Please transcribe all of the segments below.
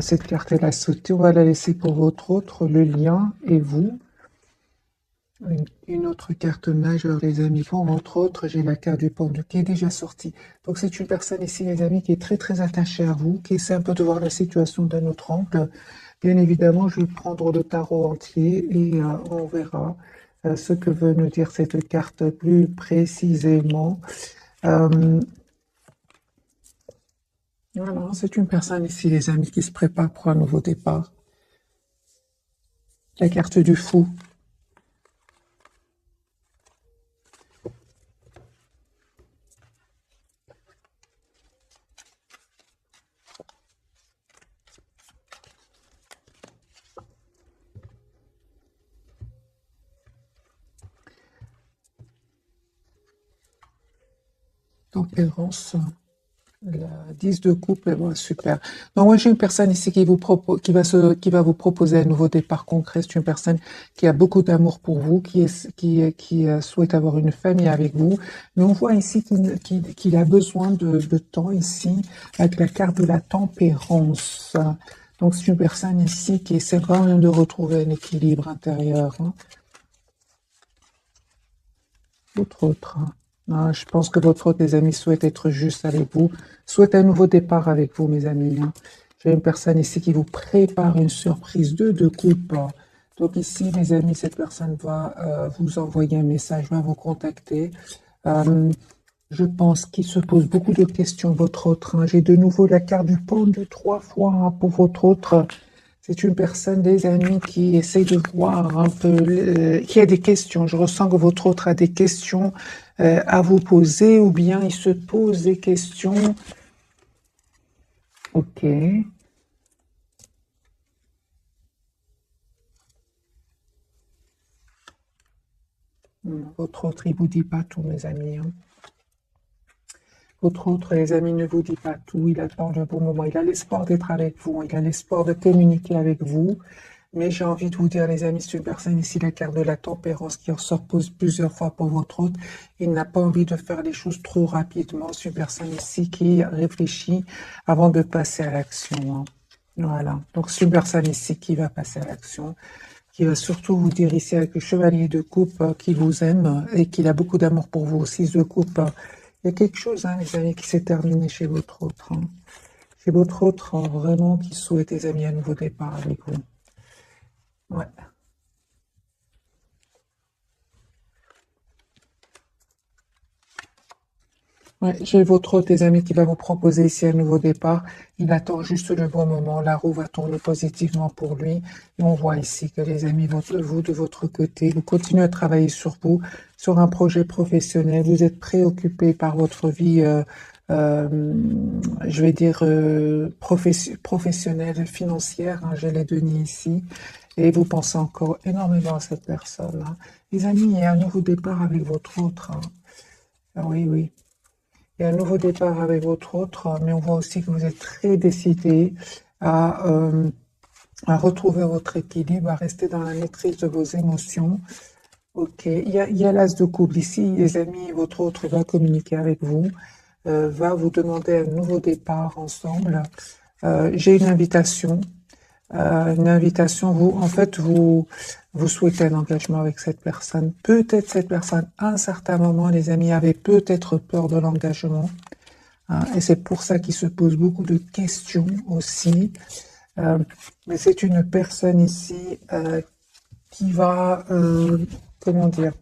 Cette carte est la sautée. On va la laisser pour votre autre, le lien et vous. Une autre carte majeure, les amis. Pour votre autre, j'ai la carte du pendu qui est déjà sortie. Donc, c'est une personne ici, les amis, qui est très, très attachée à vous, qui essaie un peu de voir la situation d'un autre angle. Bien évidemment, je vais prendre le tarot entier et on verra ce que veut nous dire cette carte plus précisément. Euh, voilà, c'est une personne ici, les amis, qui se prépare pour un nouveau départ. La carte du fou. Tempérance. La 10 de couple, bon, super. Donc moi j'ai une personne ici qui vous propose, qui va vous proposer un nouveau départ concret. C'est une personne qui a beaucoup d'amour pour vous, qui souhaite avoir une famille avec vous. Mais on voit ici qu'il a besoin de temps ici avec la carte de la tempérance. Donc c'est une personne ici qui essaie vraiment de retrouver un équilibre intérieur. Hein. Autre. Ah, je pense que votre autre, les amis, souhaite être juste avec vous, souhaite un nouveau départ avec vous, mes amis. Hein. J'ai une personne ici qui vous prépare une surprise de coupe. Donc ici, les amis, cette personne va vous envoyer un message, va vous contacter. Euh, je pense qu'il se pose beaucoup de questions, votre autre. Hein. J'ai de nouveau la carte du pendu 3 fois hein, pour votre autre. C'est une personne, des amis, qui essaie de voir un peu, qui a des questions. Je ressens que votre autre a des questions à vous poser, ou bien il se pose des questions. Ok. Votre autre, il vous dit pas tout, mes amis. Hein. Votre autre, les amis, ne vous dit pas tout. Il attend le bon moment. Il a l'espoir d'être avec vous. Il a l'espoir de communiquer avec vous. Mais j'ai envie de vous dire, les amis, c'est une personne ici, la carte de la tempérance, qui ressort pose plusieurs fois pour votre autre. Il n'a pas envie de faire les choses trop rapidement. C'est une personne ici qui réfléchit avant de passer à l'action. Hein. Voilà. Donc, c'est une personne ici qui va passer à l'action, qui va surtout vous dire ici avec le chevalier de coupe qui vous aime et qui a beaucoup d'amour pour vous. 6 de coupe. Il y a quelque chose, hein, les amis, qui s'est terminé chez votre autre. Hein. Chez votre autre, hein, vraiment, qui souhaite, les amis, un nouveau départ avec vous. Ouais. Ouais, j'ai votre autre, tes amis, qui va vous proposer ici un nouveau départ. Il attend juste le bon moment. La roue va tourner positivement pour lui. Et on voit ici que les amis, vous de votre côté, vous continuez à travailler sur vous, sur un projet professionnel. Vous êtes préoccupé par votre vie, euh, je vais dire, professionnelle, financière. Hein, j'ai les Denis ici. Et vous pensez encore énormément à cette personne. Hein. Les amis, il y a un nouveau départ avec votre autre. Hein. Ah oui, oui. Il y a un nouveau départ avec votre autre, mais on voit aussi que vous êtes très décidé à, euh, à retrouver votre équilibre, à rester dans la maîtrise de vos émotions. Ok, il y a l'as de couple ici, les amis, votre autre va communiquer avec vous, va vous demander un nouveau départ ensemble. J'ai une invitation, vous, en fait, vous souhaitez un engagement avec cette personne. Peut-être cette personne, à un certain moment, les amis, avait peut-être peur de l'engagement. Hein, et c'est pour ça qu'il se pose beaucoup de questions aussi. Euh, mais c'est une personne ici qui va, comment dire,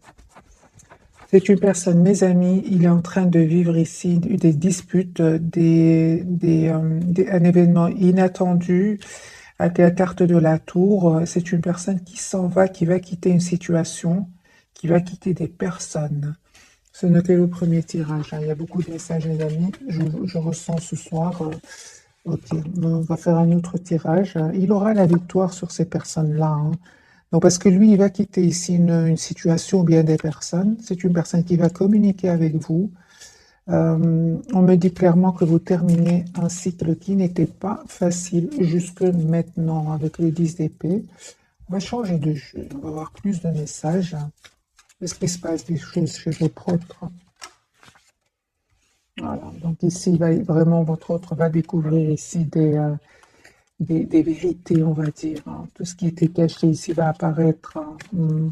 c'est une personne, mes amis, il est en train de vivre ici des disputes, un événement inattendu avec la carte de la tour. C'est une personne qui s'en va, qui va quitter une situation, qui va quitter des personnes. C'est noté le premier tirage. Hein. Il y a beaucoup de messages, les amis. Je ressens ce soir. Ok, on va faire un autre tirage. Il aura la victoire sur ces personnes-là. Hein. Donc, parce que lui, il va quitter ici une situation ou bien des personnes. C'est une personne qui va communiquer avec vous. On me dit clairement que vous terminez un cycle qui n'était pas facile jusque maintenant avec le 10 d'épée. On va changer de jeu. On va avoir plus de messages. Est-ce qu'il se passe des choses chez votre autre? Voilà. Donc ici, vraiment, votre autre va découvrir ici des vérités, on va dire, hein. Tout ce qui était caché ici va apparaître, hein.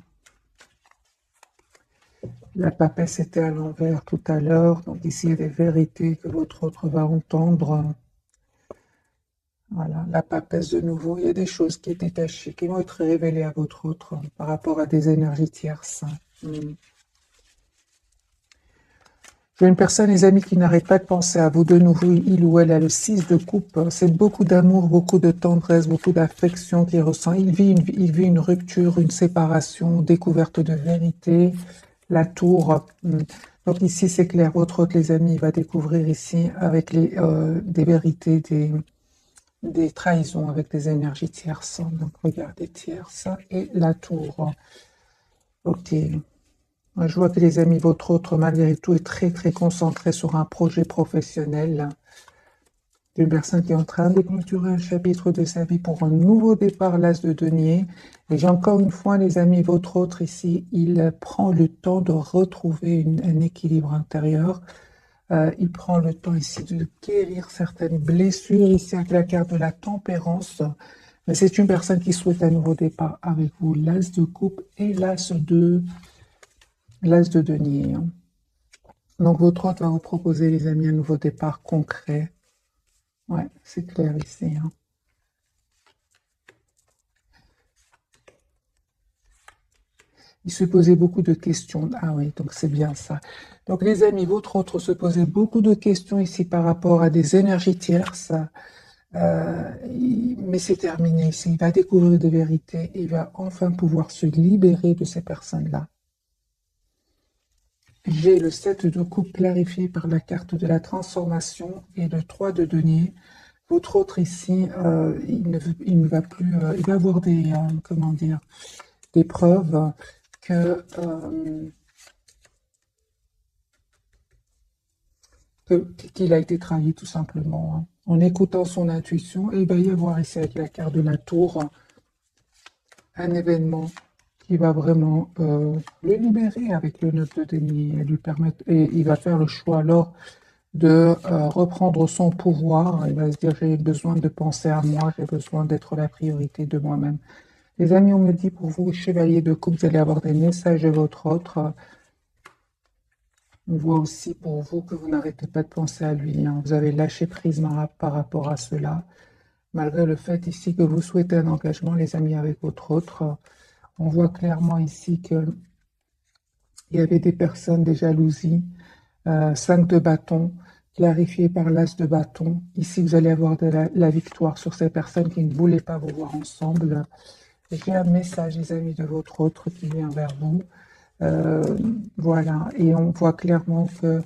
La papesse était à l'envers tout à l'heure, donc ici il y a des vérités que votre autre va entendre. Voilà, la papesse de nouveau, il y a des choses qui étaient cachées, qui vont être révélées à votre autre par rapport à des énergies tierces. J'ai une personne, les amis, qui n'arrête pas de penser à vous. De nouveau, il ou elle a le 6 de coupe. C'est beaucoup d'amour, beaucoup de tendresse, beaucoup d'affection qu'il ressent. Il vit une rupture, une séparation, découverte de vérité. La tour. Donc ici, c'est clair. Votre autre, les amis, il va découvrir ici avec des vérités, des trahisons avec des énergies tierces. Donc regardez, tierces et la tour. Ok. Je vois que les amis, votre autre, malgré tout, est très très concentré sur un projet professionnel d'une personne qui est en train de clôturer un chapitre de sa vie pour un nouveau départ, l'as de denier. Et j'ai encore une fois, les amis, votre autre ici, il prend le temps de retrouver un équilibre intérieur. Il prend le temps ici de guérir certaines blessures, ici avec la carte de la tempérance. Mais c'est une personne qui souhaite un nouveau départ avec vous, l'as de coupe et l'as de denier. Donc votre autre va vous proposer, les amis, un nouveau départ concret. Ouais, c'est clair ici. Il se posait beaucoup de questions. Ah oui, donc c'est bien ça. Donc les amis, votre autre se posait beaucoup de questions ici par rapport à des énergies tierces. Mais c'est terminé ici. Il va découvrir des vérités. Il va enfin pouvoir se libérer de ces personnes-là. J'ai le 7 de coupe clarifié par la carte de la transformation et le 3 de denier. Votre autre ici, il ne va plus, il va avoir des, comment dire, des preuves que, qu'il a été trahi tout simplement, hein. En écoutant son intuition, et il va y avoir ici avec la carte de la tour un événement qui va vraiment le libérer avec le 9 de denier et lui permettre, et il va faire le choix alors de reprendre son pouvoir. Il va se dire j'ai besoin de penser à moi, j'ai besoin d'être la priorité de moi-même. Les amis, on me dit pour vous, chevalier de coupe, vous allez avoir des messages de votre autre. On voit aussi pour vous que vous n'arrêtez pas de penser à lui, hein. Vous avez lâché prise par rapport à cela. Malgré le fait ici que vous souhaitez un engagement, les amis, avec votre autre. On voit clairement ici qu'il y avait des personnes, des jalousies. 5 de bâton, clarifié par l'as de bâton. Ici, vous allez avoir de la victoire sur ces personnes qui ne voulaient pas vous voir ensemble. J'ai un message, les amis, de votre autre qui vient vers vous. Voilà, et on voit clairement que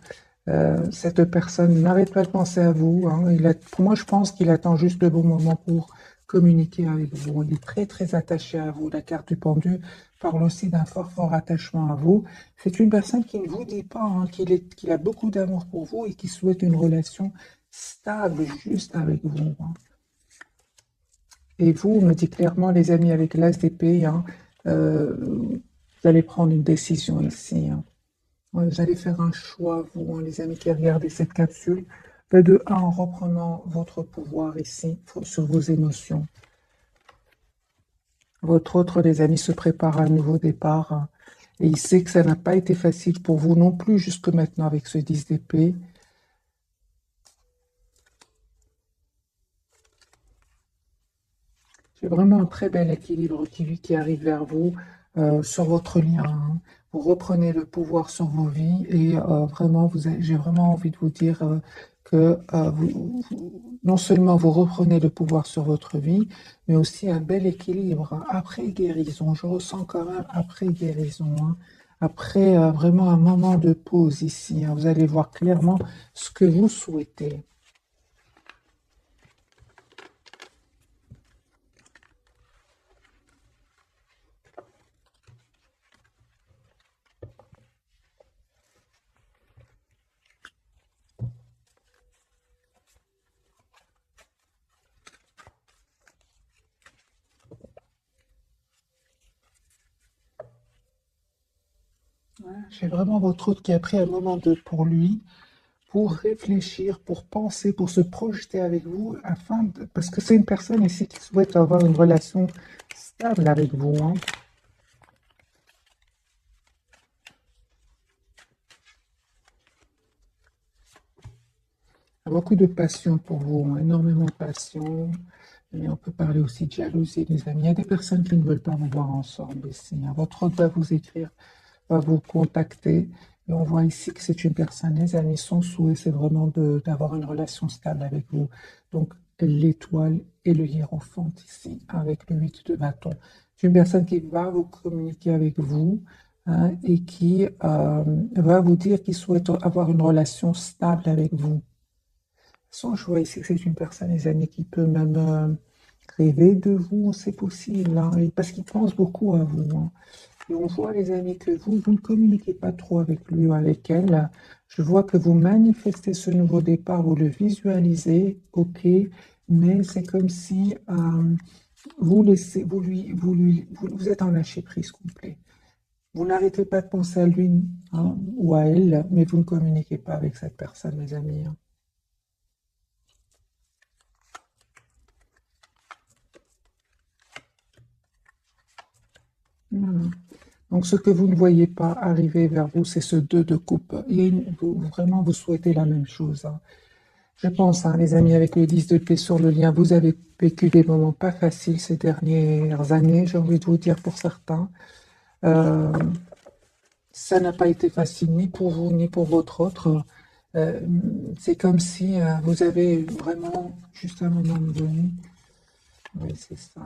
cette personne n'arrête pas de penser à vous, hein. Pour moi, je pense qu'il attend juste le bon moment pour communiquer avec vous. Il est très, très attaché à vous. La carte du pendu parle aussi d'un fort, fort attachement à vous. C'est une personne qui ne vous dit pas, hein, qu'il a beaucoup d'amour pour vous et qui souhaite une relation stable juste avec vous, hein. Et vous, on me dit clairement, les amis, avec l'as d'épée, hein, vous allez prendre une décision ici, hein. Ouais, vous allez faire un choix, vous, hein, les amis qui regardez cette capsule. De un, en reprenant votre pouvoir ici sur vos émotions. Votre autre, les amis, se prépare à un nouveau départ, hein, et il sait que ça n'a pas été facile pour vous non plus jusque maintenant avec ce 10 d'épée. C'est vraiment un très bel équilibre qui arrive vers vous sur votre lien, hein. Vous reprenez le pouvoir sur vos vies et vraiment, j'ai vraiment envie de vous dire que non seulement vous reprenez le pouvoir sur votre vie, mais aussi un bel équilibre, hein, après guérison. Je ressens quand même après guérison, hein. Après vraiment un moment de pause ici, hein. Vous allez voir clairement ce que vous souhaitez. J'ai vraiment votre autre qui a pris un moment pour lui, pour réfléchir, pour penser, pour se projeter avec vous, parce que c'est une personne ici qui souhaite avoir une relation stable avec vous, hein. Beaucoup de passion pour vous, hein, énormément de passion. Et on peut parler aussi de jalousie, les amis. Il y a des personnes qui ne veulent pas vous voir ensemble ici, hein. Votre hôte va vous écrire, va vous contacter. Et on voit ici que c'est une personne, les amis, son souhait, c'est vraiment d'avoir une relation stable avec vous. Donc, l'étoile et le hiérophant ici, avec le 8 de bâton. C'est une personne qui va vous communiquer avec vous, hein, et qui va vous dire qu'il souhaite avoir une relation stable avec vous. Sans je vois ici que c'est une personne, les amis, qui peut même rêver de vous, c'est possible, hein, parce qu'il pense beaucoup à vous, hein. Et on voit, les amis, que vous ne communiquez pas trop avec lui ou avec elle. Je vois que vous manifestez ce nouveau départ, vous le visualisez, ok, mais c'est comme si vous laissez, vous êtes en lâcher prise complet. Vous n'arrêtez pas de penser à lui, hein, ou à elle, mais vous ne communiquez pas avec cette personne, mes amis, hein. Voilà. Donc, ce que vous ne voyez pas arriver vers vous, c'est ce 2 de coupe. Et vraiment, vous souhaitez la même chose, hein. Je pense, hein, les amis, avec le 10 de paix sur le lien, vous avez vécu des moments pas faciles ces dernières années, j'ai envie de vous dire pour certains. Euh, Ça n'a pas été facile ni pour vous, ni pour votre autre. Euh, c'est comme si vous avez vraiment, juste un moment donné, oui, c'est ça.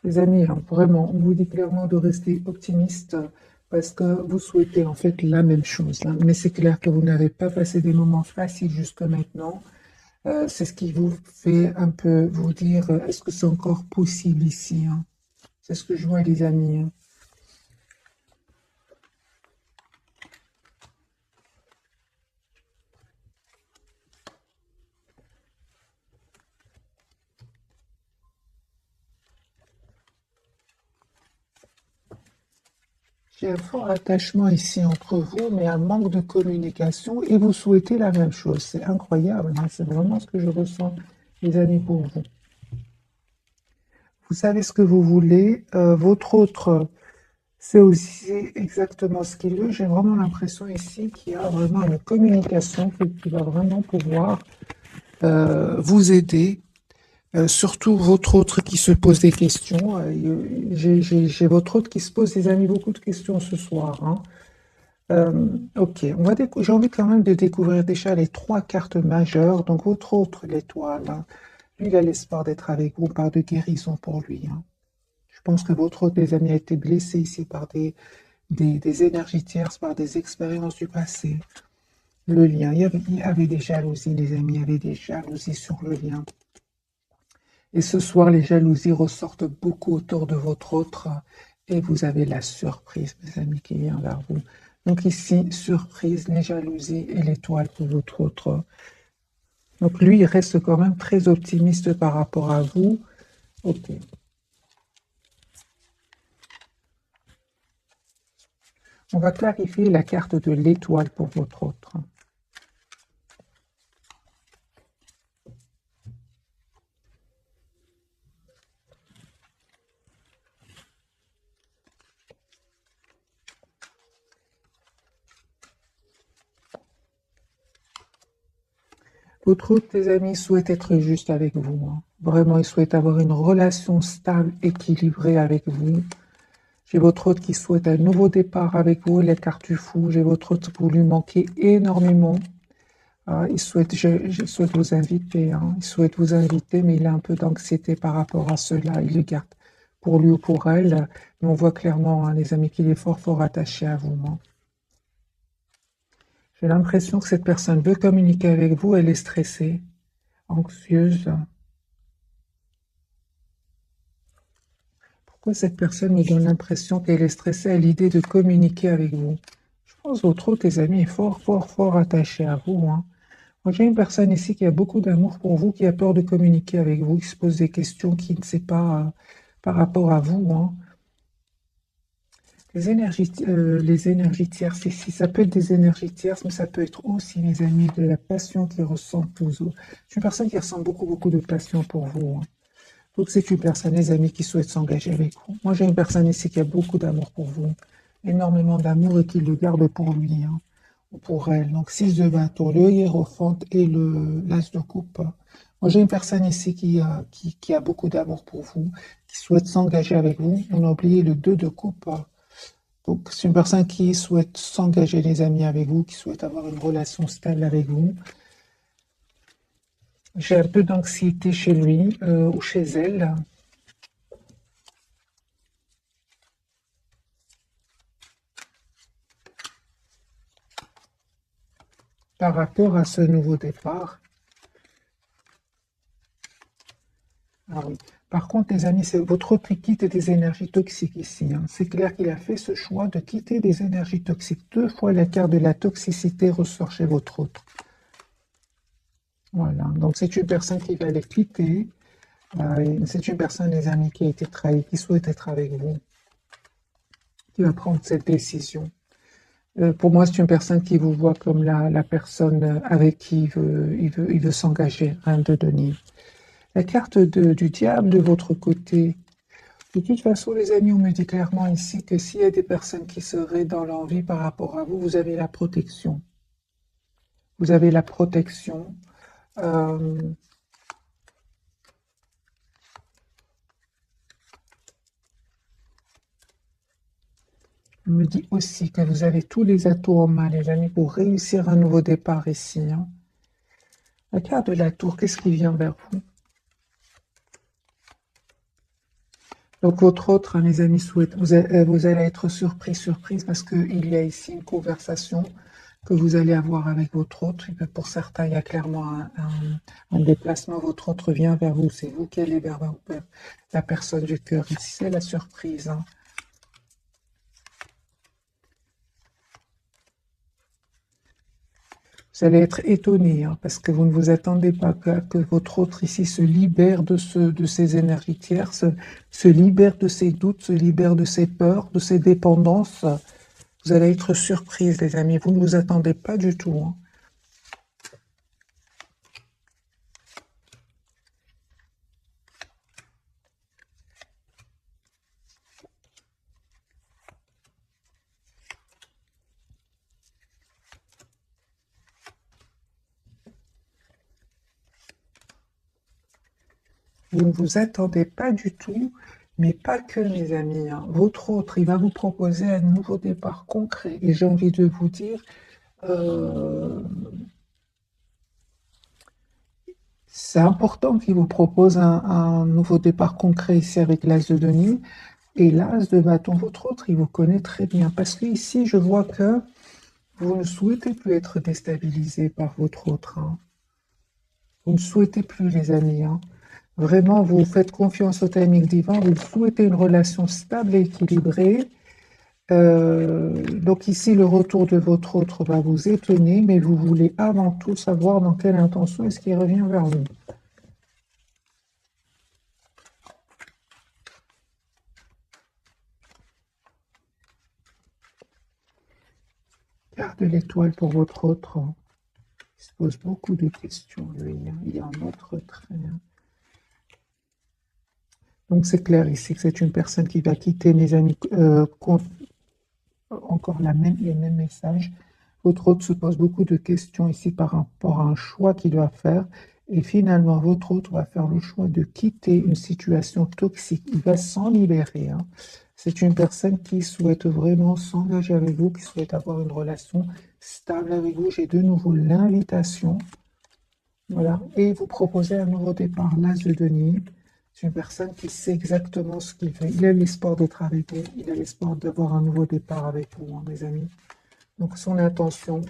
Les amis, hein, vraiment, on vous dit clairement de rester optimiste parce que vous souhaitez en fait la même chose, hein. Mais c'est clair que vous n'avez pas passé des moments faciles jusque maintenant. C'est ce qui vous fait un peu vous dire, est-ce que c'est encore possible ici, hein? C'est ce que je vois, les amis, hein. J'ai un fort attachement ici entre vous, mais un manque de communication et vous souhaitez la même chose. C'est incroyable, hein. C'est vraiment ce que je ressens, les amis, pour vous. Vous savez ce que vous voulez. Votre autre, c'est aussi exactement ce qu'il veut. J'ai vraiment l'impression ici qu'il y a vraiment une communication qui va vraiment pouvoir vous aider. Surtout votre autre qui se pose des questions. J'ai votre autre qui se pose, les amis, beaucoup de questions ce soir, hein. Ok, j'ai envie quand même de découvrir déjà les trois cartes majeures. Donc votre autre, l'étoile, hein. Lui, il a l'espoir d'être avec vous, par de guérison pour lui, hein. Je pense que votre autre, les amis, a été blessé ici par des énergies tierces, par des expériences du passé. Le lien, il y avait des jalousies, les amis, il y avait des jalousies sur le lien. Et ce soir, les jalousies ressortent beaucoup autour de votre autre et vous avez la surprise, mes amis, qui vient vers vous. Donc ici, surprise, les jalousies et l'étoile pour votre autre. Donc lui, il reste quand même très optimiste par rapport à vous. Ok. On va clarifier la carte de l'étoile pour votre autre. Votre autre, les amis, souhaite être juste avec vous, hein. Vraiment, il souhaite avoir une relation stable, équilibrée avec vous. J'ai votre autre qui souhaite un nouveau départ avec vous, les cartes du fou. J'ai votre autre, vous lui manquez énormément. Il souhaite, je souhaite vous inviter, hein. Il souhaite vous inviter, mais il a un peu d'anxiété par rapport à cela. Il le garde pour lui ou pour elle. Mais on voit clairement, hein, les amis, qu'il est fort, fort attaché à vous, hein. J'ai l'impression que cette personne veut communiquer avec vous. Elle est stressée, anxieuse. Pourquoi cette personne me donne l'impression qu'elle est stressée à l'idée de communiquer avec vous? Je pense que votre autre, tes amis, est fort, fort, fort attaché à vous, hein. Moi, j'ai une personne ici qui a beaucoup d'amour pour vous, qui a peur de communiquer avec vous, qui se pose des questions, qui ne sait pas par rapport à vous, hein. Les énergies tierces ici, ça peut être des énergies tierces, mais ça peut être aussi, mes amis, de la passion qu'ils ressentent tous. C'est une personne qui ressent beaucoup, beaucoup de passion pour vous, hein. Donc, c'est une personne, les amis, qui souhaite s'engager avec vous. Moi, j'ai une personne ici qui a beaucoup d'amour pour vous, énormément d'amour et qui le garde pour lui, hein, ou pour elle. Donc, 6 de bâton, le hiérophant et l'as de coupe. Moi, j'ai une personne ici qui a beaucoup d'amour pour vous, qui souhaite s'engager avec vous. On a oublié le 2 de coupe. Donc, c'est une personne qui souhaite s'engager, les amis, avec vous, qui souhaite avoir une relation stable avec vous. J'ai un peu d'anxiété chez lui ou chez elle par rapport à ce nouveau départ. Ah oui. Par contre, les amis, c'est votre autre qui quitte des énergies toxiques ici, hein. C'est clair qu'il a fait ce choix de quitter des énergies toxiques. 2 fois la carte de la toxicité ressort chez votre autre. Voilà. Donc, c'est une personne qui va les quitter. C'est une personne, les amis, qui a été trahie, qui souhaite être avec vous, qui va prendre cette décision. Pour moi, c'est une personne qui vous voit comme la personne avec qui il veut s'engager, rien de donner. La carte du diable de votre côté. De toute façon, les amis, on me dit clairement ici que s'il y a des personnes qui seraient dans l'envie par rapport à vous, vous avez la protection. Vous avez la protection. Euh, on me dit aussi que vous avez tous les atouts en main, les amis, pour réussir un nouveau départ ici, hein. La carte de la tour, qu'est-ce qui vient vers vous? Donc, votre autre, hein, les amis, souhaite, vous allez être surprise, parce qu'il y a ici une conversation que vous allez avoir avec votre autre. Et pour certains, il y a clairement un déplacement. Votre autre vient vers vous. C'est vous qui allez vers la personne du cœur. Ici, c'est la surprise, hein. Vous allez être étonné, hein, parce que vous ne vous attendez pas que votre autre ici se libère de ces énergies tierces, se libère de ses doutes, se libère de ses peurs, de ses dépendances. Vous allez être surprise, les amis. Vous ne vous attendez pas du tout, hein. Vous ne vous attendez pas du tout, mais pas que, mes amis, hein. Votre autre, il va vous proposer un nouveau départ concret. Et j'ai envie de vous dire, euh, c'est important qu'il vous propose un nouveau départ concret ici avec l'As de denier. Et l'As de bâton, votre autre, il vous connaît très bien. Parce que ici, je vois que vous ne souhaitez plus être déstabilisé par votre autre, hein. Vous ne souhaitez plus, les amis, hein. Vraiment, vous faites confiance au timing divin, vous souhaitez une relation stable et équilibrée. Donc ici, le retour de votre autre va vous étonner, mais vous voulez avant tout savoir dans quelle intention est-ce qu'il revient vers vous. Carte de l'étoile pour votre autre, hein. Il se pose beaucoup de questions, lui, hein. Il y a un autre trait, hein. Donc c'est clair ici que c'est une personne qui va quitter, mes amis, encore les mêmes messages. Votre hôte se pose beaucoup de questions ici par rapport à un choix qu'il doit faire. Et finalement, votre hôte va faire le choix de quitter une situation toxique. Il va s'en libérer, hein. C'est une personne qui souhaite vraiment s'engager avec vous, qui souhaite avoir une relation stable avec vous. J'ai de nouveau l'invitation. Voilà. Et vous proposez un nouveau départ, l'As de denier. C'est une personne qui sait exactement ce qu'il fait. Il a l'espoir d'être avec vous. Il a l'espoir d'avoir un nouveau départ avec vous, hein, mes amis. Donc son intention,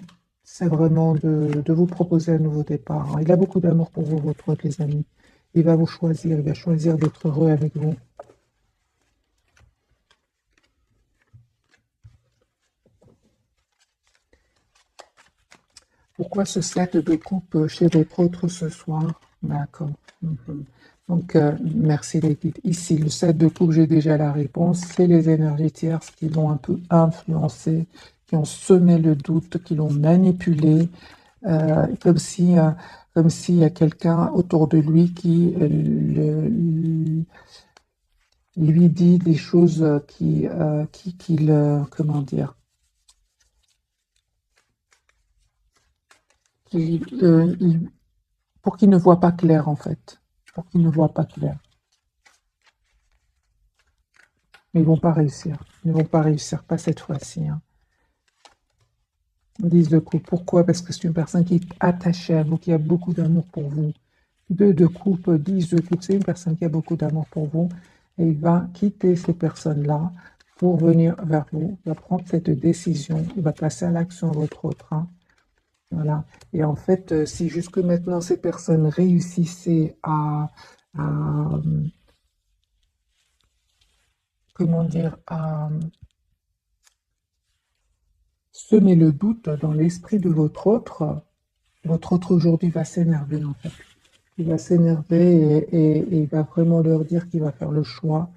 c'est vraiment de vous proposer un nouveau départ, hein. Il a beaucoup d'amour pour vous, votre hôte, les amis. Il va vous choisir, il va choisir d'être heureux avec vous. Pourquoi ce 7 de coupe chez votre autre ce soir? D'accord. Mhm. Donc, merci les guides. Ici, le 7 de coupe, j'ai déjà la réponse. C'est les énergies tierces qui l'ont un peu influencé, qui ont semé le doute, qui l'ont manipulé, comme si, comme s'il y a quelqu'un autour de lui qui lui dit des choses qui le, comment dire, qui, pour qu'il ne voit pas clair en fait, pour qu'il ne voit pas clair. Mais ils vont pas réussir, ils ne vont pas réussir, pas cette fois-ci. Hein. 10 de coupe, pourquoi? Parce que c'est une personne qui est attachée à vous, qui a beaucoup d'amour pour vous. 2 de coupe, 10 de coupe, c'est une personne qui a beaucoup d'amour pour vous et il va quitter ces personnes-là pour venir vers vous, il va prendre cette décision, il va passer à l'action votre autre. Hein. Voilà. Et en fait, si jusque maintenant ces personnes réussissaient à, comment dire, à semer le doute dans l'esprit de votre autre aujourd'hui va s'énerver en fait. Il va s'énerver et il va vraiment leur dire qu'il va faire le choix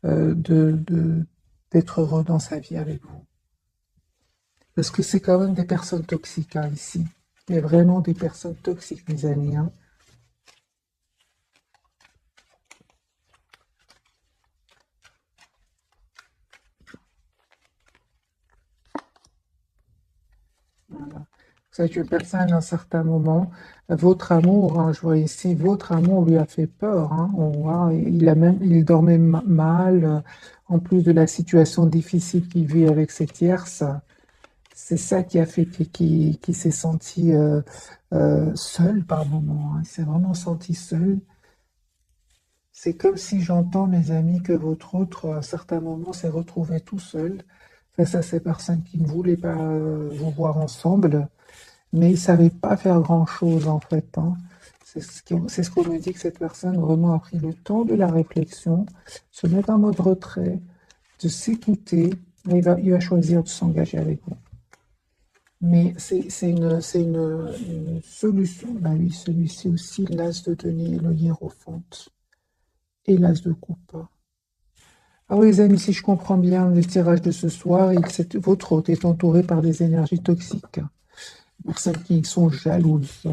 d'être heureux dans sa vie avec vous. Parce que c'est quand même des personnes toxiques hein, ici. Il y a vraiment des personnes toxiques, mes amis. Hein. Voilà. Vous êtes une personne à un certain moment. Votre amour, hein, je vois ici, votre amour lui a fait peur. Hein. On voit, il dormait mal. En plus de la situation difficile qu'il vit avec ses tierces. C'est ça qui a fait qu'il s'est senti seul par moment. Hein. Il s'est vraiment senti seul. C'est comme si j'entends, mes amis, que votre autre, à un certain moment, s'est retrouvé tout seul face à ces personnes qui ne voulaient pas vous voir ensemble, mais il ne savait pas faire grand-chose, en fait. Hein. C'est ce qu'on me dit que cette personne vraiment a pris le temps de la réflexion, se mettre en mode retrait, de s'écouter, et il va choisir de s'engager avec vous. Mais une solution. Bah oui, celui-ci aussi, l'as de denier, le hiérophante et l'as de coupe. Ah oui, les amis, si je comprends bien le tirage de ce soir, votre hôte est entouré par des énergies toxiques, personnes qui sont jalouses.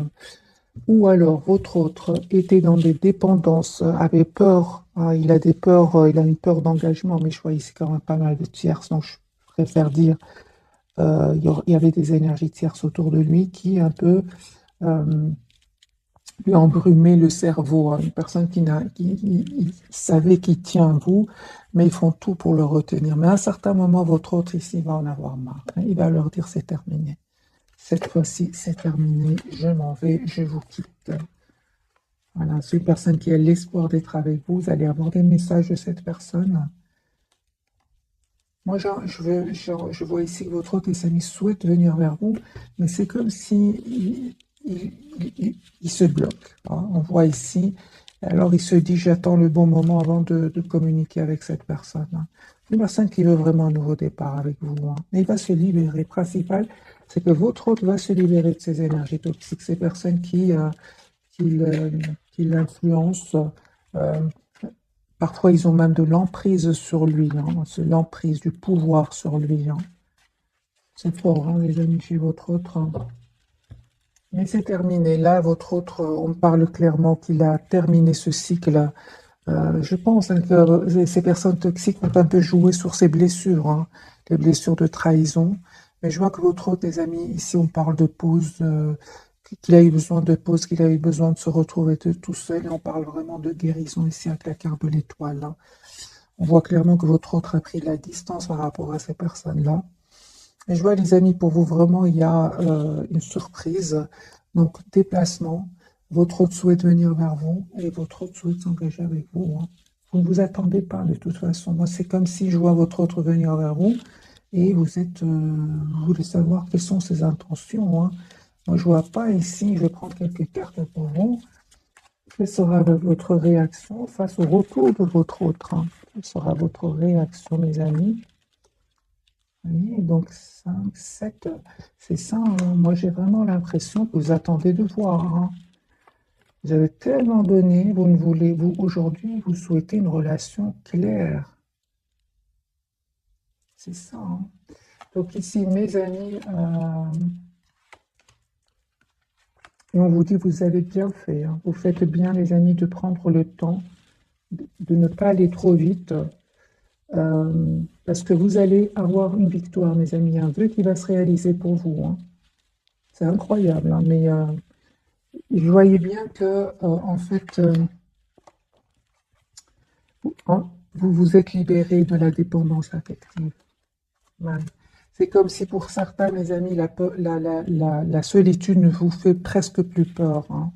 Ou alors, votre autre était dans des dépendances, avait peur, hein, il a des peurs, il a une peur d'engagement, mais je vois ici quand même pas mal de tierces, donc je préfère dire il y avait des énergies tierces autour de lui qui un peu lui embrumaient le cerveau. Hein. Une personne qui savait qu'il tient à vous, mais ils font tout pour le retenir. Mais à un certain moment, votre autre ici va en avoir marre. Hein. Il va leur dire c'est terminé. Cette fois-ci, c'est terminé. Je m'en vais, je vous quitte. Voilà, c'est une personne qui a l'espoir d'être avec vous. Vous allez avoir des messages de cette personne. Moi, je vois ici que votre autre, les amis, souhaite venir vers vous, mais c'est comme si il se bloque. Hein. On voit ici, alors il se dit, j'attends le bon moment avant de communiquer avec cette personne. Hein. Une personne qui veut vraiment un nouveau départ avec vous. Hein. Mais il va se libérer. Le principal, c'est que votre autre va se libérer de ces énergies toxiques, ces personnes qui l'influencent. euh, Parfois, ils ont même de l'emprise sur lui, hein, c'est l'emprise du pouvoir sur lui. Hein. C'est fort, hein, les amis, chez votre autre. Hein. Mais c'est terminé. Là, votre autre, on parle clairement qu'il a terminé ce cycle. Je pense hein, que ces personnes toxiques ont un peu joué sur ses blessures, hein, les blessures de trahison. Mais je vois que votre autre, les amis, ici, on parle de pause, qu'il a eu besoin de pause, qu'il a eu besoin de se retrouver tout seul. Et on parle vraiment de guérison ici avec la carte de l'étoile. Hein. On voit clairement que votre autre a pris de la distance par rapport à ces personnes-là. Et je vois, les amis, pour vous, vraiment, il y a une surprise. Donc, déplacement. Votre autre souhaite venir vers vous et votre autre souhaite s'engager avec vous. Hein. Vous ne vous attendez pas, de toute façon. Moi, c'est comme si je vois votre autre venir vers vous et vous voulez savoir quelles sont ses intentions. Hein. Moi, je ne vois pas ici. Je vais prendre quelques cartes pour vous. Quelle sera votre réaction face au retour de votre autre? Hein. Quelle sera votre réaction, mes amis? voyez, donc 5, 7, c'est ça, hein. Moi, j'ai vraiment l'impression que vous attendez de voir, hein. Vous avez tellement donné, vous ne voulez, vous, aujourd'hui, vous souhaitez une relation claire. C'est ça, hein. Donc ici, mes amis, et on vous dit, vous avez bien fait, hein. Vous faites bien, les amis, de prendre le temps, de ne pas aller trop vite, parce que vous allez avoir une victoire, mes amis, un vœu qui va se réaliser pour vous, hein. C'est incroyable, hein, mais je voyais bien que, en fait, vous vous êtes libéré de la dépendance affective. Ouais. C'est comme si pour certains, mes amis, la solitude ne vous fait presque plus peur, hein.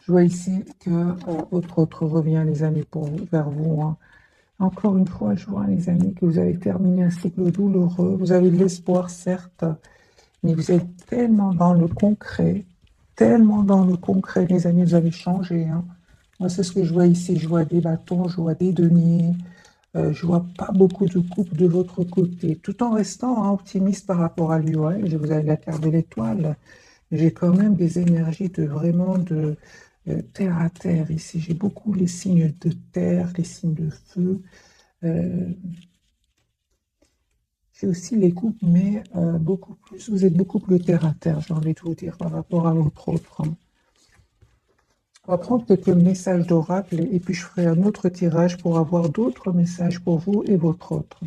Je vois ici que autre revient, les amis, vers vous, hein. Encore une fois, je vois, les amis, que vous avez terminé un cycle douloureux. Vous avez de l'espoir, certes, mais vous êtes tellement dans le concret, les amis, vous avez changé, hein. Moi, c'est ce que je vois ici. Je vois des bâtons, je vois des deniers, je vois pas beaucoup de coupes de votre côté, tout en restant, hein, optimiste par rapport à lui. Ouais, je vous avez la carte de l'étoile. J'ai quand même des énergies de vraiment de terre à terre ici. J'ai beaucoup les signes de terre, les signes de feu. Euh, j'ai aussi les coupes, mais beaucoup plus. Vous êtes beaucoup plus terre à terre, j'ai envie de vous dire, par rapport à votre autre, hein. On va prendre quelques messages d'oracle et puis je ferai un autre tirage pour avoir d'autres messages pour vous et votre autre.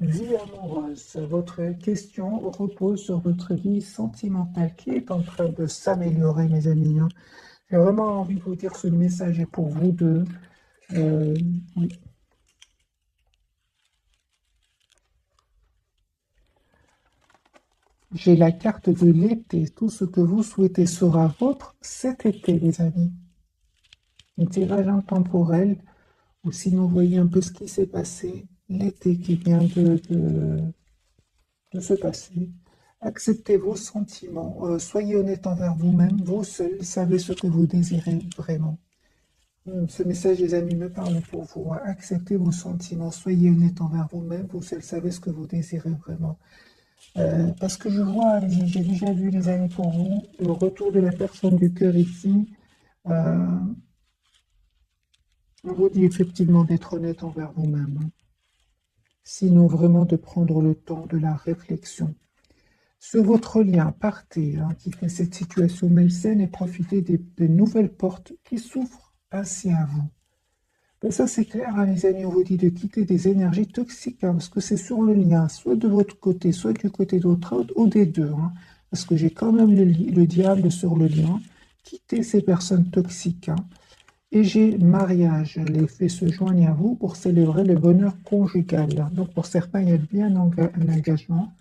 Vie amoureuse, votre question repose sur votre vie sentimentale qui est en train de s'améliorer, mes amis, hein. J'ai vraiment envie de vous dire que ce message est pour vous deux. Euh, oui. J'ai la carte de l'été. Tout ce que vous souhaitez sera vôtre cet été, les amis. Un tirage intemporel, ou sinon, vous voyez un peu ce qui s'est passé, l'été qui vient de se passer. Acceptez vos sentiments, soyez honnête envers vous-même, vous seul savez ce que vous désirez vraiment. Ce message, les amis, me parle pour vous, hein. Acceptez vos sentiments, soyez honnête envers vous-même, vous seul savez ce que vous désirez vraiment. Parce que je vois, j'ai déjà vu, les amis, pour vous, le retour de la personne du cœur ici. Euh, on vous dit effectivement d'être honnête envers vous-même, hein. Sinon, vraiment de prendre le temps de la réflexion. Sur votre lien, partez, hein, quittez cette situation malsaine et profitez des nouvelles portes qui s'ouvrent ainsi à vous. Ben ça, c'est clair, hein, les amis, on vous dit de quitter des énergies toxiques, hein, parce que c'est sur le lien, soit de votre côté, soit du côté d'autre, ou des deux, hein, parce que j'ai quand même le diable sur le lien. Quittez ces personnes toxiques, hein. Et j'ai mariage, les faits se joignent à vous pour célébrer le bonheur conjugal. Donc pour certains, il y a bien un engagement,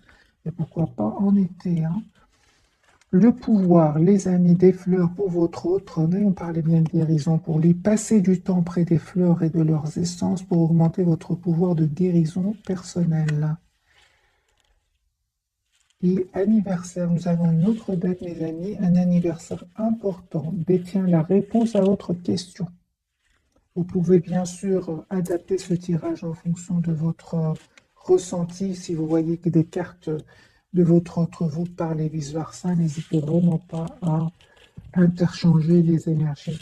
et pourquoi pas en été, hein. Le pouvoir, les amis, des fleurs pour votre autre, on parlait bien de guérison pour lui, passez du temps près des fleurs et de leurs essences pour augmenter votre pouvoir de guérison personnelle. Et anniversaire, nous avons une autre date, mes amis, un anniversaire important détient la réponse à votre question. Vous pouvez bien sûr adapter ce tirage en fonction de votre ressenti. Si vous voyez que des cartes de votre autre vous parlent et vice-versa, n'hésitez vraiment pas à interchanger les énergies.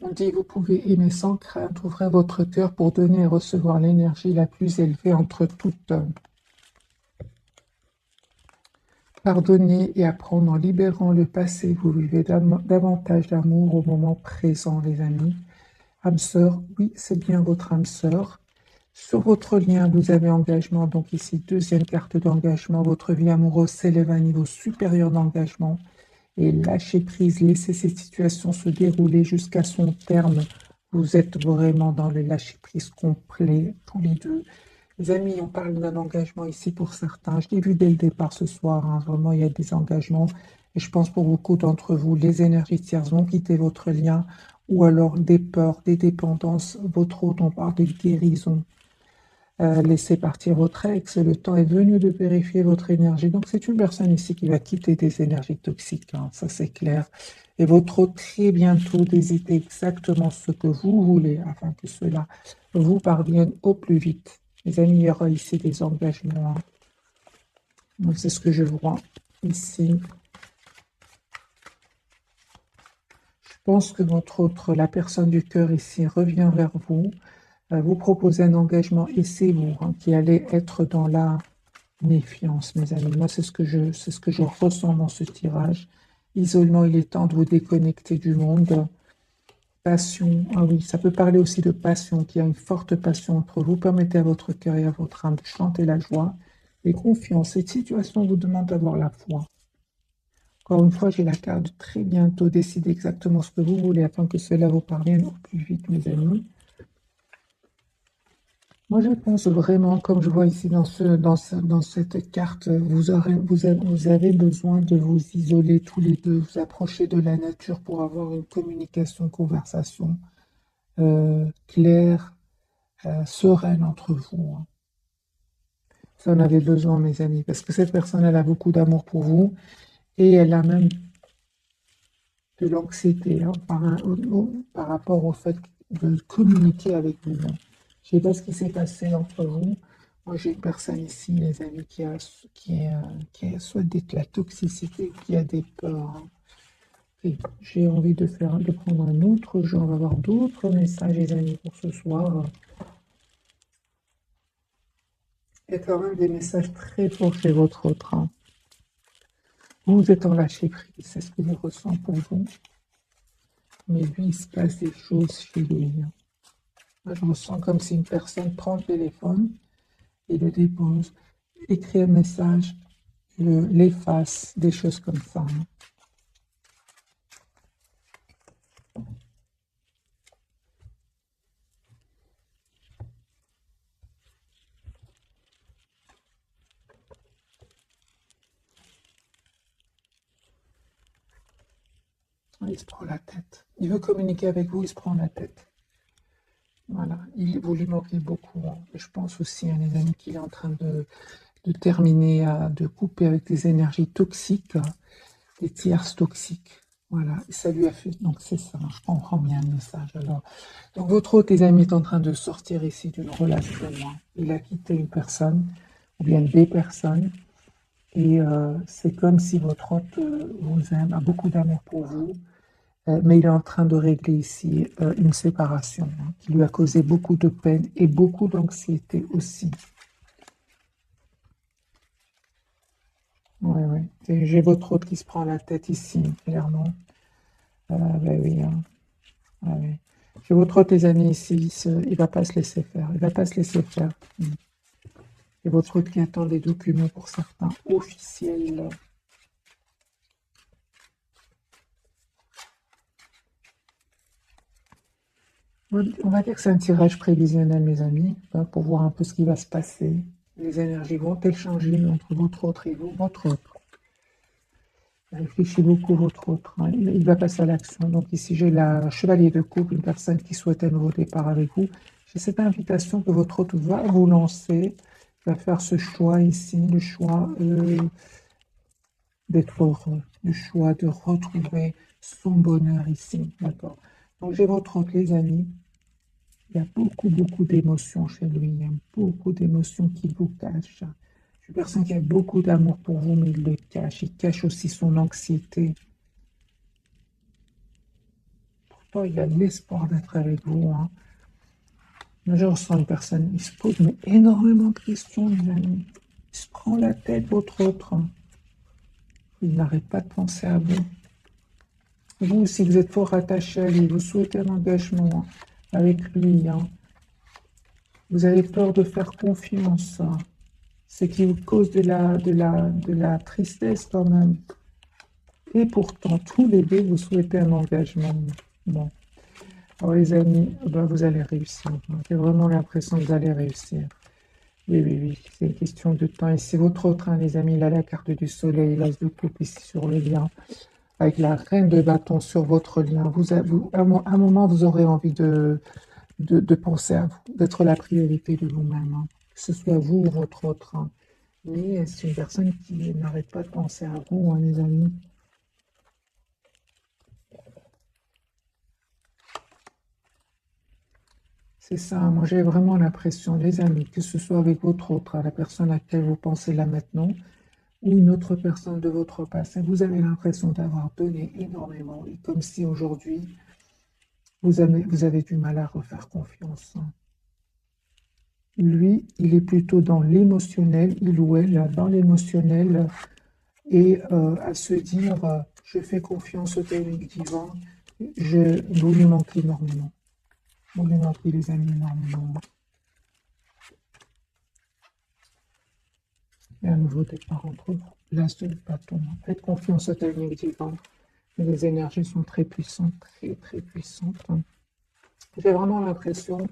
On dit, vous pouvez aimer sans crainte, ouvrez votre cœur pour donner et recevoir l'énergie la plus élevée entre toutes. Pardonnez et apprendre en libérant le passé, vous vivez davantage d'amour au moment présent, les amis. Âme sœur, oui, c'est bien votre âme sœur. Sur votre lien, vous avez engagement. Donc ici, deuxième carte d'engagement. Votre vie amoureuse s'élève à un niveau supérieur d'engagement. Et lâchez prise, laissez cette situation se dérouler jusqu'à son terme. Vous êtes vraiment dans le lâcher prise complet, tous les deux. Les amis, on parle d'un engagement ici pour certains. Je l'ai vu dès le départ ce soir, hein, vraiment, il y a des engagements. Et je pense pour beaucoup d'entre vous, les énergies tierces vont quitter votre lien, ou alors des peurs, des dépendances. Votre hôte, on parle de guérison. Laissez partir votre ex, le temps est venu de vérifier votre énergie. Donc c'est une personne ici qui va quitter des énergies toxiques, hein, ça c'est clair. Et votre hôte très bientôt d'hésiter exactement ce que vous voulez afin que cela vous parvienne au plus vite. Les amis, il y aura ici des engagements. Hein. Donc c'est ce que je vois ici. Je pense que votre autre, la personne du cœur ici, revient vers vous. Vous proposez un engagement et c'est vous hein, qui allez être dans la méfiance, mes amis. Moi, c'est ce que je ressens dans ce tirage. Isolement, il est temps de vous déconnecter du monde. Passion, ah oui, ça peut parler aussi de passion, qu'il y a une forte passion entre vous. Permettez à votre cœur et à votre âme de chanter la joie et confiance. Cette situation vous demande d'avoir la foi. Encore une fois, j'ai la carte de très bientôt. Décidez exactement ce que vous voulez afin que cela vous parvienne au plus vite, mes amis. Moi, je pense vraiment, comme je vois ici dans cette carte, vous avez besoin de vous isoler tous les deux, vous approcher de la nature pour avoir une communication, conversation claire, sereine entre vous. Hein. Vous en avez besoin, mes amis, parce que cette personne, elle a beaucoup d'amour pour vous et elle a même de l'anxiété hein, par rapport au fait de communiquer avec vous. Hein. Je ne sais pas ce qui s'est passé entre vous. Moi, j'ai une personne ici, les amis, qui a soit de la toxicité, qui a des peurs. Hein. Et j'ai envie de prendre un autre jeu. On va avoir d'autres messages, les amis, pour ce soir. Il y a quand même des messages très forts chez votre autre. Hein. Vous êtes en lâcher prise, c'est ce que je ressens pour vous. Mais lui, il se passe des choses chez lui. Hein. Moi, je me sens comme si une personne prend le téléphone et le dépose, écrit un message, l'efface, des choses comme ça. Hein. Il se prend la tête. Il veut communiquer avec vous, il se prend la tête. Voilà, vous lui manquez beaucoup. Hein. Et je pense aussi, hein, les amis, qu'il est en train de terminer, de couper avec des énergies toxiques, des tierces toxiques. Voilà, et ça lui a fait. Donc c'est ça, je comprends bien le message. Alors, donc votre hôte, les amis, est en train de sortir ici d'une relation. Hein. Il a quitté une personne, ou bien des personnes, et c'est comme si votre hôte vous aime, a beaucoup d'amour pour vous, mais il est en train de régler ici une séparation hein, qui lui a causé beaucoup de peine et beaucoup d'anxiété aussi. Ouais, ouais. J'ai votre hôte qui se prend la tête ici, clairement. Ben oui, hein. Ah oui. J'ai votre hôte, les amis, ici, il va pas se laisser faire. Il va pas se laisser faire. Et votre hôte qui attend des documents pour certains officiels. On va dire que c'est un tirage prévisionnel, mes amis, hein, pour voir un peu ce qui va se passer. Les énergies vont-elles changer entre votre autre et vous, votre autre. Réfléchissez beaucoup votre autre. Hein. Il va passer à l'action. Donc ici, j'ai la chevalier de coupe, une personne qui souhaite un nouveau départ avec vous. J'ai cette invitation que votre autre va vous lancer. Il va faire ce choix ici, le choix d'être heureux, le choix de retrouver son bonheur ici. D'accord. Donc j'ai votre autre, les amis. Il y a beaucoup, beaucoup d'émotions chez lui. Il y a beaucoup d'émotions qui vous cachent. C'est une personne qui a beaucoup d'amour pour vous, mais il le cache. Il cache aussi son anxiété. Pourtant, il a l'espoir d'être avec vous. Hein. Je ressens une personne, il se pose mais énormément de questions, les amis. Il se prend la tête, votre autre. Hein. Il n'arrête pas de penser à vous. Vous aussi, vous êtes fort attaché à lui. Vous souhaitez un engagement hein, avec lui. Hein. Vous avez peur de faire confiance, ce qui vous cause de la tristesse quand même. Et pourtant, tous les deux, vous souhaitez un engagement. Bon. Alors les amis, ben, vous allez réussir. J'ai vraiment l'impression que vous allez réussir. Oui, oui, oui, c'est une question de temps. Et c'est votre autre, hein, les amis, il a la carte du soleil, l'as de coupe ici sur le lien, avec la reine de bâton sur votre lien. À un moment, vous aurez envie de penser à vous, d'être la priorité de vous-même, hein. Que ce soit vous ou votre autre, hein. Mais c'est une personne qui n'arrête pas de penser à vous, hein, les amis. C'est ça, moi j'ai vraiment l'impression, les amis, que ce soit avec votre autre, hein, la personne à laquelle vous pensez là maintenant, ou une autre personne de votre passé, vous avez l'impression d'avoir donné énormément, et comme si aujourd'hui, vous avez du mal à refaire confiance, hein. Lui, il est plutôt dans l'émotionnel, il ou elle, dans l'émotionnel, et à se dire, je fais confiance au technique divin, vous lui manquez énormément. Vous lui manquez, les amis, énormément. Et un nouveau départ entre vous. L'as de bâton. Faites confiance au technique divin. Les énergies sont très puissantes, très très puissantes. J'ai vraiment l'impression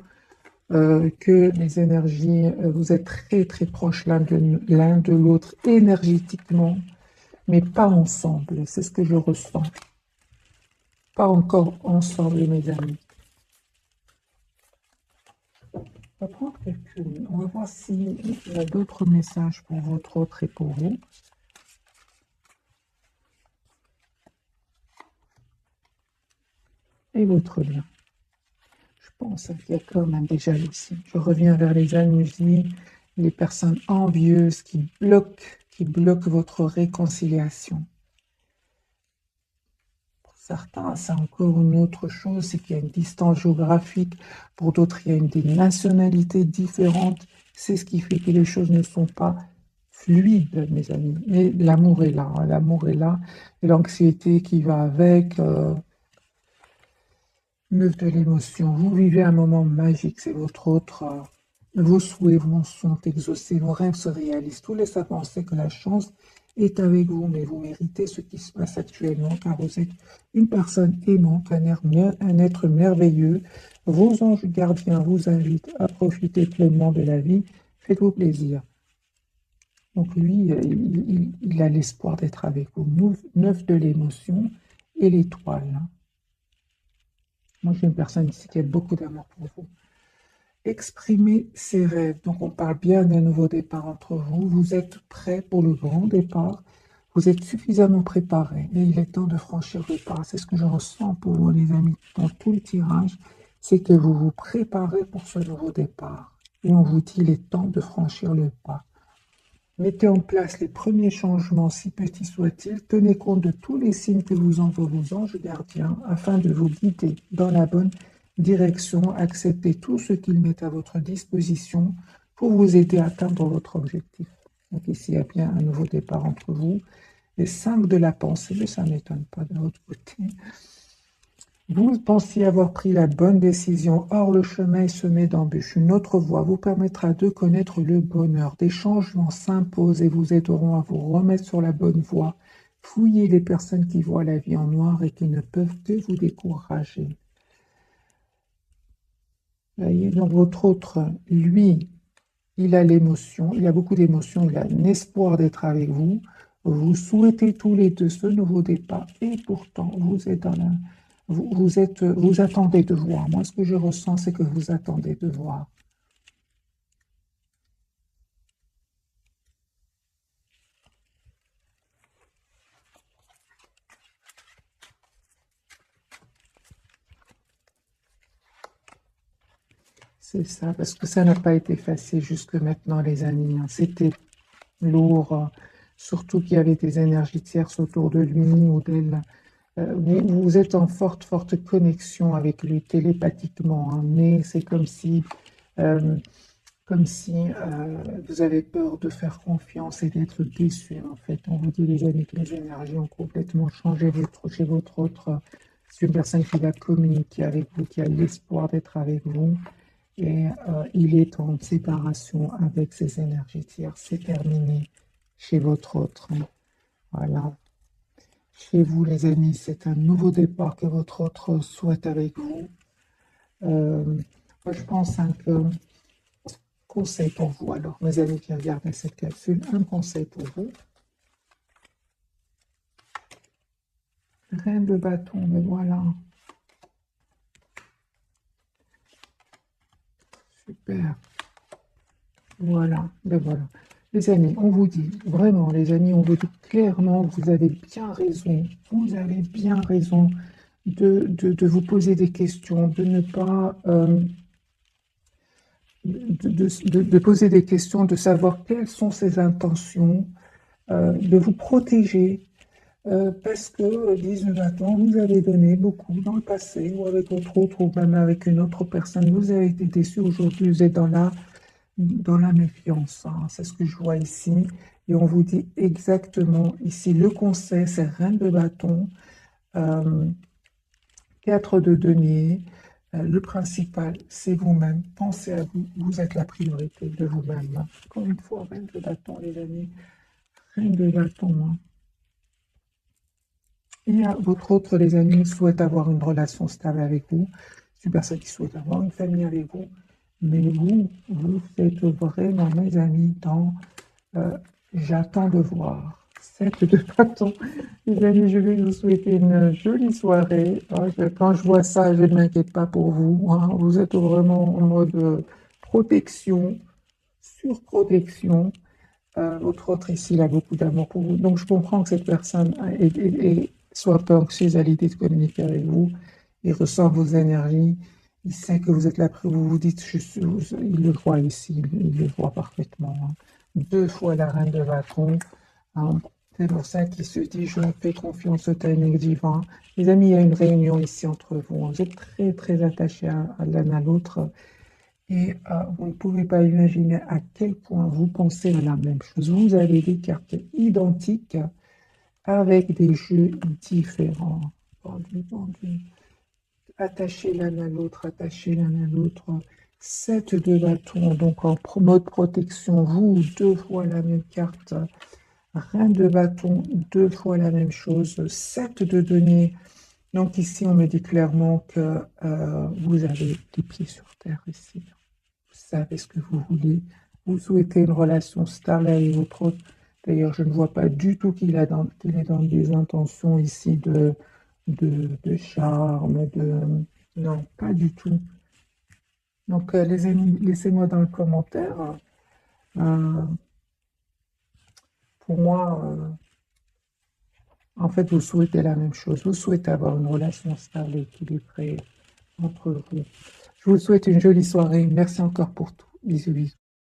que les énergies, vous êtes très très proches l'un de l'autre énergétiquement, mais pas ensemble. C'est ce que je ressens. Pas encore ensemble, mes amis. On va prendre quelques. On va voir s'il y a d'autres messages pour votre autre et pour vous. Et votre lien. Je pense qu'il y a quand même des jalousies. Je reviens vers les jalousies, les personnes envieuses qui bloquent votre réconciliation. Pour certains, c'est encore une autre chose, c'est qu'il y a une distance géographique. Pour d'autres, il y a des nationalités différentes. C'est ce qui fait que les choses ne sont pas fluides, mes amis. Mais l'amour est là, hein, l'amour est là. Et l'anxiété qui va avec, 9 de l'émotion. Vous vivez un moment magique, c'est votre autre. Vos souhaits sont exaucés, vos rêves se réalisent. Tout laisse à penser que la chance est avec vous, mais vous méritez ce qui se passe actuellement, car vous êtes une personne aimante, un être merveilleux. Vos anges gardiens vous invitent à profiter pleinement de la vie. Faites-vous plaisir. Donc lui, il a l'espoir d'être avec vous. 9 de l'émotion et l'étoile. Moi, j'ai une personne ici qui a beaucoup d'amour pour vous. Exprimez ses rêves. Donc, on parle bien d'un nouveau départ entre vous. Vous êtes prêt pour le grand départ. Vous êtes suffisamment préparé. Mais il est temps de franchir le pas. C'est ce que je ressens pour vous, les amis, dans tout le tirage. C'est que vous vous préparez pour ce nouveau départ. Et on vous dit, il est temps de franchir le pas. Mettez en place les premiers changements, si petits soient-ils. Tenez compte de tous les signes que vous envoient vos anges gardiens afin de vous guider dans la bonne direction. Acceptez tout ce qu'ils mettent à votre disposition pour vous aider à atteindre votre objectif. Donc ici, il y a bien un nouveau départ entre vous. Les 5 de la pensée, mais ça ne m'étonne pas de votre côté. Vous pensiez avoir pris la bonne décision, or le chemin est semé d'embûches. Une autre voie vous permettra de connaître le bonheur. Des changements s'imposent et vous aideront à vous remettre sur la bonne voie. Fouillez les personnes qui voient la vie en noir et qui ne peuvent que vous décourager. Voyez, donc votre autre, lui, il a l'émotion, il a beaucoup d'émotions, il a un espoir d'être avec vous. Vous souhaitez tous les deux ce nouveau départ et pourtant vous êtes dans la... Vous attendez de voir. Moi, ce que je ressens, c'est que vous attendez de voir. C'est ça, parce que ça n'a pas été facile jusque maintenant, les amis, hein. C'était lourd, surtout qu'il y avait des énergies tierces autour de lui ou d'elle. Vous êtes en forte, forte connexion avec lui télépathiquement, hein, mais c'est euh, comme si vous avez peur de faire confiance et d'être déçu, en fait. On vous dit, les amis, que les énergies ont complètement changé chez votre autre. C'est une personne qui va communiquer avec vous, qui a l'espoir d'être avec vous. Et il est en séparation avec ses énergies tierces. C'est terminé chez votre autre. Voilà. Chez vous, les amis, c'est un nouveau départ que votre autre souhaite avec vous. Moi, je pense un peu conseil pour vous. Alors, mes amis qui regardent cette capsule, un conseil pour vous. Reine de bâton, mais voilà. Super. Voilà, ben voilà. Les amis, on vous dit, vraiment, les amis, on vous dit clairement, vous avez bien raison. Vous avez bien raison de vous poser des questions, de ne pas... de poser des questions, de savoir quelles sont ses intentions, de vous protéger, parce que, disent le bâton, vous avez donné beaucoup dans le passé, ou avec votre autre, ou même avec une autre personne, vous avez été déçu, aujourd'hui vous êtes dans la méfiance, hein. C'est ce que je vois ici, et on vous dit exactement ici, le conseil, c'est reine de bâton, 4 de denier. Le principal, c'est vous-même. Pensez à vous. Vous êtes la priorité de vous-même. Encore une fois, reine de bâton, les amis. Reine de bâton, hein. Et votre autre, les amis, souhaite avoir une relation stable avec vous. C'est une personne qui souhaite avoir une famille avec vous. Mais vous êtes vraiment, mes amis, dans j'attends de voir. 7 de bâton. Les amis, je vais vous souhaiter une jolie soirée. Quand je vois ça, je ne m'inquiète pas pour vous, hein. Vous êtes vraiment en mode protection, surprotection. Votre autre ici, il a beaucoup d'amour pour vous. Donc, je comprends que cette personne soit peu anxieuse à l'idée de communiquer avec vous. Il ressent vos énergies. Il sait que vous êtes là, vous vous dites, il le voit ici, il le voit parfaitement, hein. 2 fois la reine de bâton, hein. C'est pour ça qu'il se dit, je fais confiance au timing divin. Les amis, il y a une réunion ici entre vous, hein. Vous êtes très, très attachés à l'un à l'autre. Et vous ne pouvez pas imaginer à quel point vous pensez à la même chose. Vous avez des cartes identiques avec des jeux différents. Vendu, vendu. Attachez l'un à l'autre, attachez l'un à l'autre. 7 de bâton, donc en mode protection, vous, 2 fois la même carte. Reine de bâton, 2 fois la même chose. 7 de denier. Donc ici, on me dit clairement que vous avez les pieds sur terre ici. Vous savez ce que vous voulez. Vous souhaitez une relation stable avec votre autre. D'ailleurs, je ne vois pas du tout qu'il est dans des intentions ici de charme, non, pas du tout. Donc, les amis, laissez-moi dans le commentaire. Euh, pour moi, en fait, vous souhaitez la même chose. Vous souhaitez avoir une relation stable et équilibrée entre vous. Je vous souhaite une jolie soirée. Merci encore pour tout. Bisous, bisous.